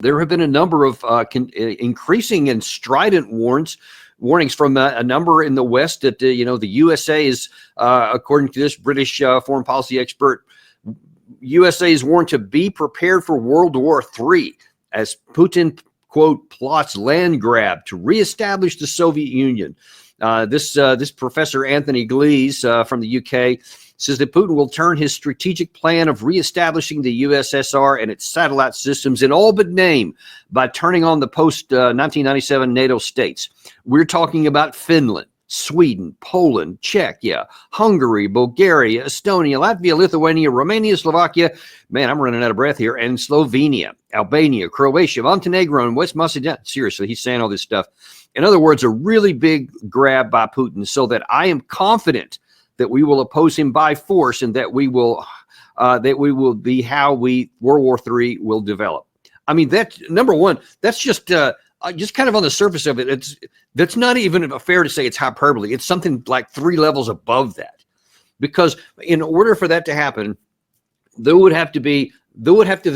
There have been a number of increasing and strident warnings from a number in the West that, the USA is, according to this British foreign policy expert, USA is warned to be prepared for World War III as Putin, quote, plots land grab to reestablish the Soviet Union. This Professor Anthony Glees from the UK says that Putin will turn his strategic plan of reestablishing the USSR and its satellite systems in all but name by turning on the post-1997 NATO states. We're talking about Finland, Sweden, Poland, Czechia, Hungary, Bulgaria, Estonia, Latvia, Lithuania, Romania, Slovakia, man, I'm running out of breath here, and Slovenia, Albania, Croatia, Montenegro, and West Macedonia. Seriously, he's saying all this stuff. In other words, a really big grab by Putin, so that I am confident that we will oppose him by force, and that we will be how World War III will develop. I mean, that's number one. That's just kind of on the surface of it. That's not even fair to say it's hyperbole. It's something like 3 levels above that, because in order for that to happen, the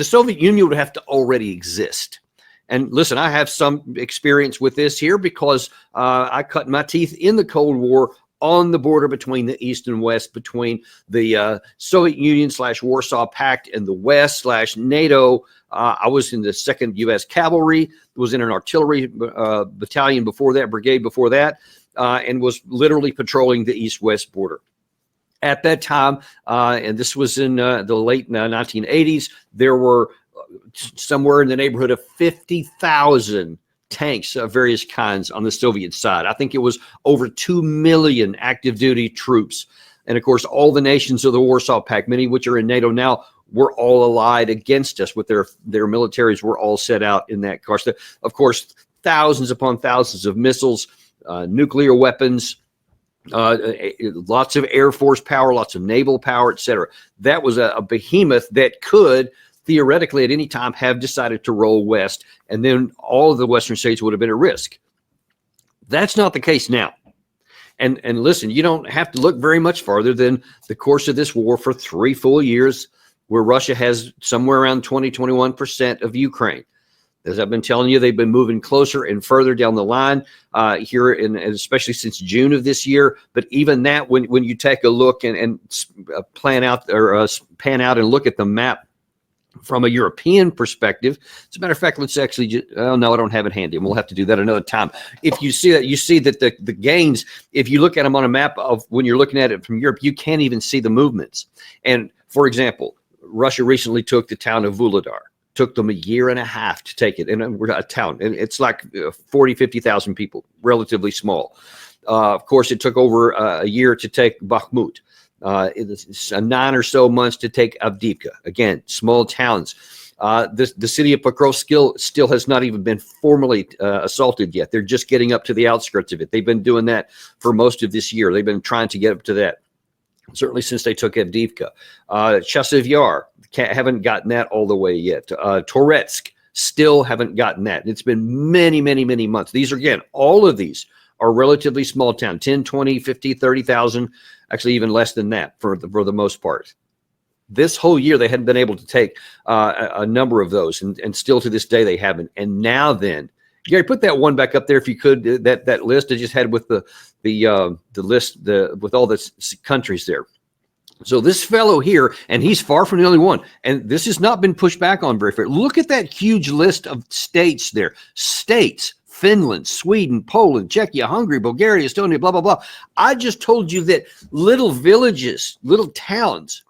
Soviet Union would have to already exist. And listen, I have some experience with this here because I cut my teeth in the Cold War on the border between the East and West, between the Soviet Union / Warsaw Pact and the West / NATO. I was in the 2nd U.S. Cavalry, was in an artillery battalion before that, brigade before that, and was literally patrolling the East-West border. At that time, and this was in the late 1980s, there were somewhere in the neighborhood of 50,000 tanks of various kinds on the Soviet side. I think it was over 2 million active duty troops. And of course, all the nations of the Warsaw Pact, many of which are in NATO now, were all allied against us with their militaries were all set out in that course. Of course, thousands upon thousands of missiles, nuclear weapons, lots of Air Force power, lots of naval power, etc. That was a behemoth that could theoretically at any time have decided to roll west, and then all of the Western states would have been at risk. That's not the case now. And listen, you don't have to look very much farther than the course of this war for 3 full years, where Russia has somewhere around 20-21% of Ukraine. As I've been telling you, they've been moving closer and further down the line here, and especially since June of this year. But even that, when you take a look and pan out and look at the map from a European perspective, as a matter of fact, let's actually oh no, I don't have it handy, and we'll have to do that another time. If you see that, the gains, if you look at them on a map of when you're looking at it from Europe, you can't even see the movements. And for example, Russia recently took the town of Vuhledar. Took them 1.5 years to take it, and we're a town, and it's like 40,000-50,000 people, relatively small. Of course, it took over a year to take Bakhmut. It's 9 or so months to take Avdiivka. Again, small towns. The city of Pokrovsk still has not even been formally assaulted yet. They're just getting up to the outskirts of it. They've been doing that for most of this year. They've been trying to get up to that, certainly since they took Avdiivka. Chasiv Yar, haven't gotten that all the way yet. Toretsk, still haven't gotten that. It's been many, many, many months. These are, again, all of these are relatively small town, 10, 20, 50, 30,000, actually even less than that for the most part. This whole year, they hadn't been able to take a number of those, and still to this day, they haven't. And now then, Gary, put that one back up there if you could, that list I just had with the list with all the countries there. So this fellow here, and he's far from the only one, and this has not been pushed back on very fair. Look at that huge list of states there. States, Finland, Sweden, Poland, Czechia, Hungary, Bulgaria, Estonia, blah, blah, blah. I just told you that little villages, little towns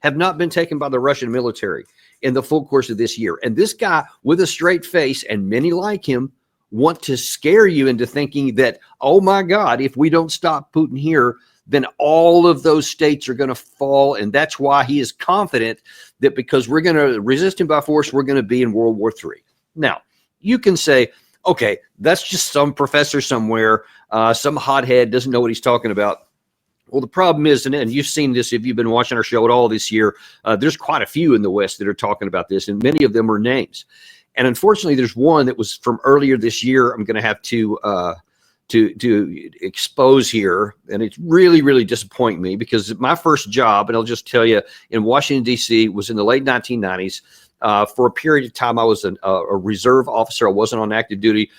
have not been taken by the Russian military in the full course of this year. And this guy with a straight face, and many like him, want to scare you into thinking that, oh my God, if we don't stop Putin here, then all of those states are going to fall. And that's why he is confident that because we're going to resist him by force, we're going to be in World War III. Now, you can say, okay, that's just some professor somewhere, some hothead doesn't know what he's talking about. Well, the problem is, and you've seen this if you've been watching our show at all this year, there's quite a few in the West that are talking about this, and many of them are names. And unfortunately, there's one that was from earlier this year I'm going to have to expose here, and it's really, really disappointing me because my first job, and I'll just tell you, in Washington, D.C., was in the late 1990s. For a period of time, I was a reserve officer. I wasn't on active duty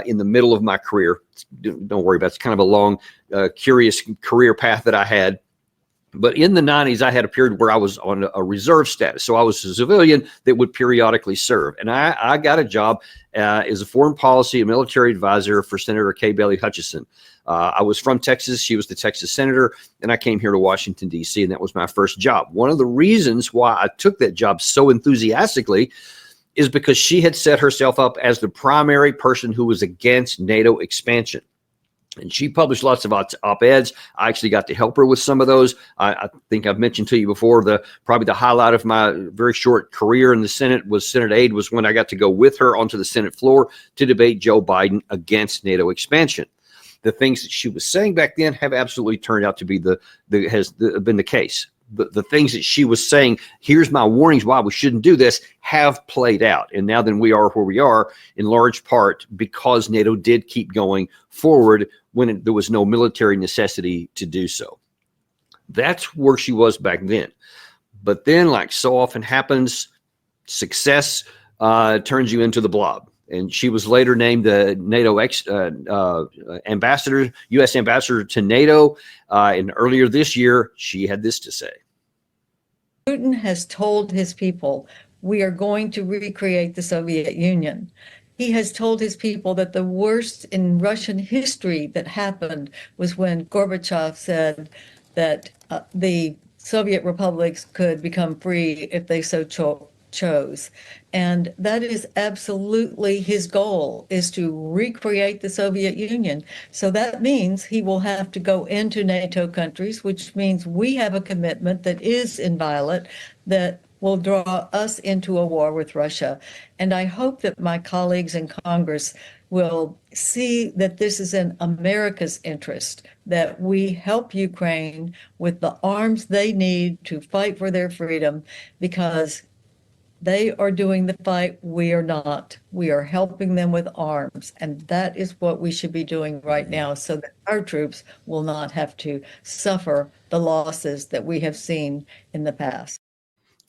in the middle of my career. Don't worry about it. It's kind of a long, curious career path that I had. But in the 90s, I had a period where I was on a reserve status. So I was a civilian that would periodically serve. And I got a job as a foreign policy and military advisor for Senator Kay Bailey Hutchison. I was from Texas. She was the Texas senator. And I came here to Washington, D.C., and that was my first job. One of the reasons why I took that job so enthusiastically is because she had set herself up as the primary person who was against NATO expansion. And she published lots of op-eds. I actually got to help her with some of those. I think I've mentioned to you before, probably the highlight of my very short career in the Senate was Senate aid, was when I got to go with her onto the Senate floor to debate Joe Biden against NATO expansion. The things that she was saying back then have absolutely turned out to be been the case. The things that she was saying, here's my warnings why we shouldn't do this, have played out. And now then we are where we are in large part because NATO did keep going forward when there was no military necessity to do so. That's where she was back then. But then, like so often happens, success turns you into the blob. And she was later named the NATO ambassador, U.S. ambassador to NATO. And earlier this year, she had this to say. Putin has told his people, we are going to recreate the Soviet Union. He has told his people that the worst in Russian history that happened was when Gorbachev said that the Soviet republics could become free if they so chose. And that is absolutely his goal, is to recreate the Soviet Union. So that means he will have to go into NATO countries, which means we have a commitment that is inviolate, that will draw us into a war with Russia. And I hope that my colleagues in Congress will see that this is in America's interest, that we help Ukraine with the arms they need to fight for their freedom, because they are doing the fight. We are not. We are helping them with arms. And that is what we should be doing right now, so that our troops will not have to suffer the losses that we have seen in the past.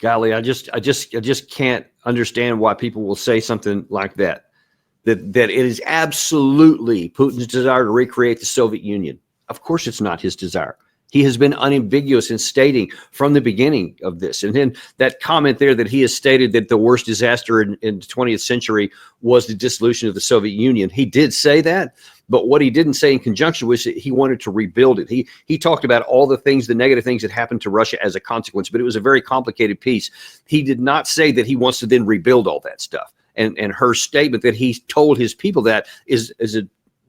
Golly, I just can't understand why people will say something like that. That it is absolutely Putin's desire to recreate the Soviet Union. Of course, it's not his desire. He has been unambiguous in stating from the beginning of this. And then that comment there that he has stated that the worst disaster in the 20th century was the dissolution of the Soviet Union. He did say that, but what he didn't say in conjunction was that he wanted to rebuild it. He talked about all the things, the negative things that happened to Russia as a consequence, but it was a very complicated piece. He did not say that he wants to then rebuild all that stuff. And her statement that he told his people that is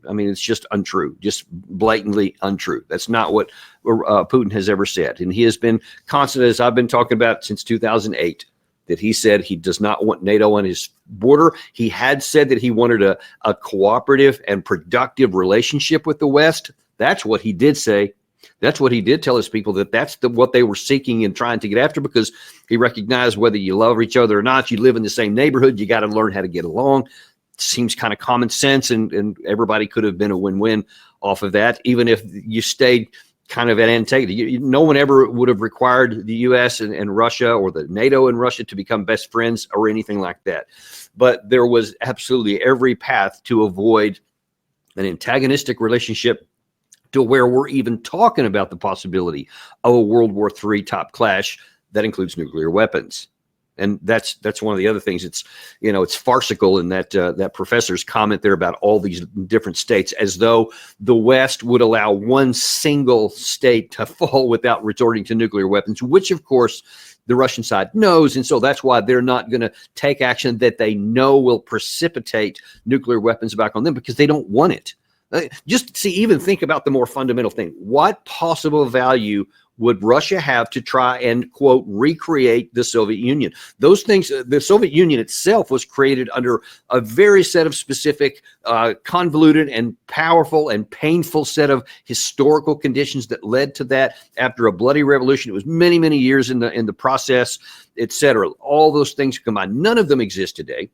it's just untrue, just blatantly untrue. That's not what Putin has ever said. And he has been constant, as I've been talking about since 2008, that he said he does not want NATO on his border. He had said that he wanted a cooperative and productive relationship with the West. That's what he did say. That's what he did tell his people, that's what they were seeking and trying to get after, because he recognized whether you love each other or not, you live in the same neighborhood, you got to learn how to get along. Seems kind of common sense, and everybody could have been a win-win off of that, even if you stayed kind of at antagonist. No one ever would have required the U.S. and Russia, or the NATO and Russia, to become best friends or anything like that. But there was absolutely every path to avoid an antagonistic relationship, to where we're even talking about the possibility of a World War III top clash that includes nuclear weapons. And that's one of the other things. It's farcical in that professor's comment there about all these different states, as though the West would allow one single state to fall without resorting to nuclear weapons, which of course the Russian side knows. And so that's why they're not going to take action that they know will precipitate nuclear weapons back on them, because they don't want it. Even think about the more fundamental thing. What possible value would Russia have to try and, quote, recreate the Soviet Union? Those things, the Soviet Union itself was created under a very set of specific, convoluted and powerful and painful set of historical conditions that led to that. After a bloody revolution, it was many, many years in the process, et cetera. All those things combined. None of them exist today.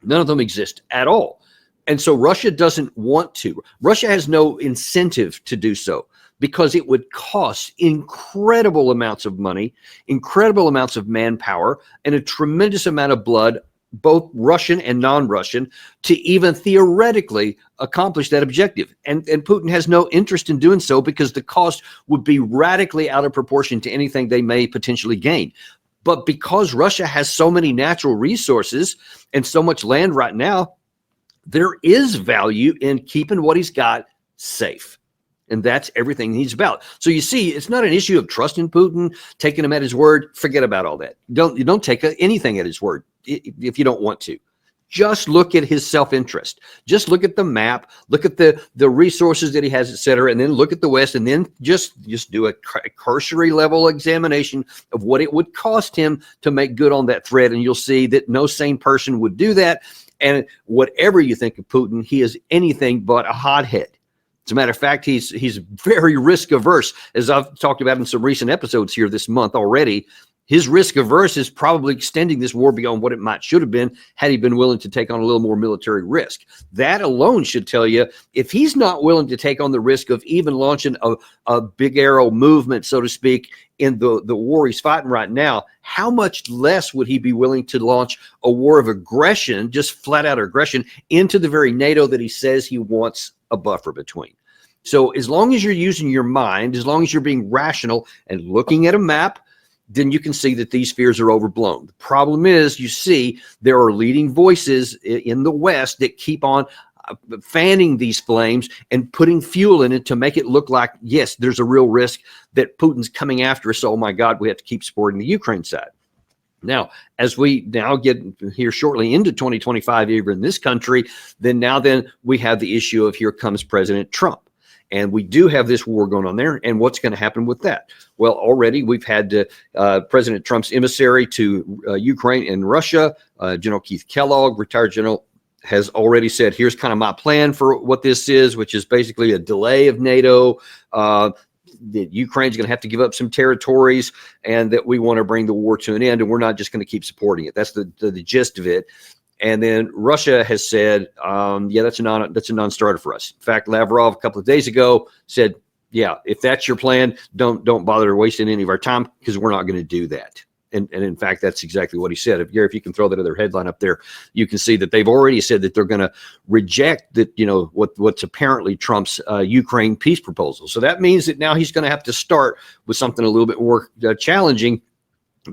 None of them exist at all. And so Russia doesn't want to. Russia has no incentive to do so. because it would cost incredible amounts of money, incredible amounts of manpower, and a tremendous amount of blood, both Russian and non-Russian, to even theoretically accomplish that objective. And Putin has no interest in doing so because the cost would be radically out of proportion to anything they may potentially gain. But because Russia has so many natural resources and so much land right now, there is value in keeping what he's got safe. And that's everything he's about. So you see, it's not an issue of trusting Putin, taking him at his word. Forget about all that. You don't take anything at his word if you don't want to. Just look at his self-interest. Just look at the map, look at the resources that he has, et cetera, and then look at the West, and then just do a cursory level examination of what it would cost him to make good on that threat. And you'll see that no sane person would do that. And whatever you think of Putin, he is anything but a hothead. As a matter of fact, he's very risk averse, as I've talked about in some recent episodes here this month already. His risk averse is probably extending this war beyond what it should have been had he been willing to take on a little more military risk. That alone should tell you, if he's not willing to take on the risk of even launching a big arrow movement, so to speak, in the war he's fighting right now, how much less would he be willing to launch a war of aggression, just flat out aggression, into the very NATO that he says he wants a buffer between? So as long as you're using your mind, as long as you're being rational and looking at a map, then you can see that these fears are overblown. The problem is, you see, there are leading voices in the West that keep on fanning these flames and putting fuel in it to make it look like, yes, there's a real risk that Putin's coming after us. Oh my God, we have to keep supporting the Ukraine side. Now, as we now get here shortly into 2025 here in this country, then we have the issue of here comes President Trump. And we do have this war going on there. And what's going to happen with that? Well, already we've had President Trump's emissary to Ukraine and Russia, General Keith Kellogg, retired general, has already said, here's kind of my plan for what this is, which is basically a delay of NATO, that Ukraine's going to have to give up some territories, and that we want to bring the war to an end, and we're not just going to keep supporting it. That's the gist of it. And then Russia has said, yeah, that's a non-starter for us. In fact, Lavrov a couple of days ago said, yeah, if that's your plan, don't bother wasting any of our time, because we're not going to do that. And in fact, that's exactly what he said. If you can throw that other headline up there, you can see that they've already said that they're going to reject that, what's apparently Trump's Ukraine peace proposal. So that means that now he's going to have to start with something a little bit more challenging,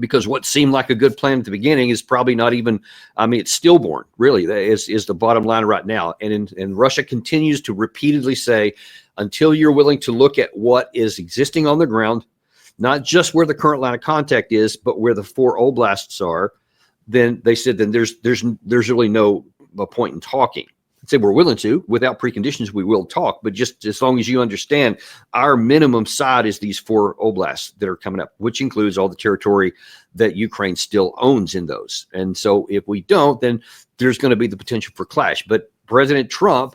because what seemed like a good plan at the beginning is probably not even, it's stillborn, really, is the bottom line right now. And Russia continues to repeatedly say, until you're willing to look at what is existing on the ground, not just where the current line of contact is, but where the 4 oblasts are, then they said, then there's really no point in talking. I'd say we're willing to, without preconditions, we will talk, but just as long as you understand our minimum side is these 4 oblasts that are coming up, which includes all the territory that Ukraine still owns in those. And so if we don't, then there's going to be the potential for clash. But President Trump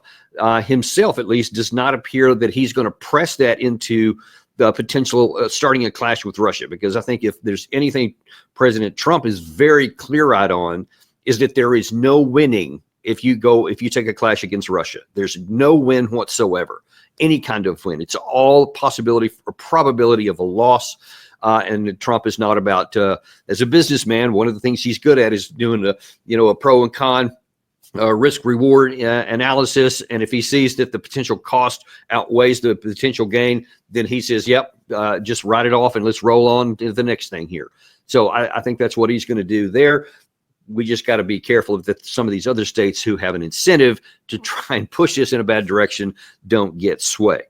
himself, at least, does not appear that he's going to press that into the potential starting a clash with Russia, because I think if there's anything President Trump is very clear-eyed on, is that there is no winning if you take a clash against Russia. There's no win whatsoever, any kind of win. It's all possibility or probability of a loss. And Trump is not about, as a businessman, one of the things he's good at is doing a pro and con risk reward analysis. And if he sees that the potential cost outweighs the potential gain, then he says, yep, just write it off and let's roll on to the next thing here. So I think that's what he's going to do there. We just got to be careful that some of these other states who have an incentive to try and push this in a bad direction don't get sway.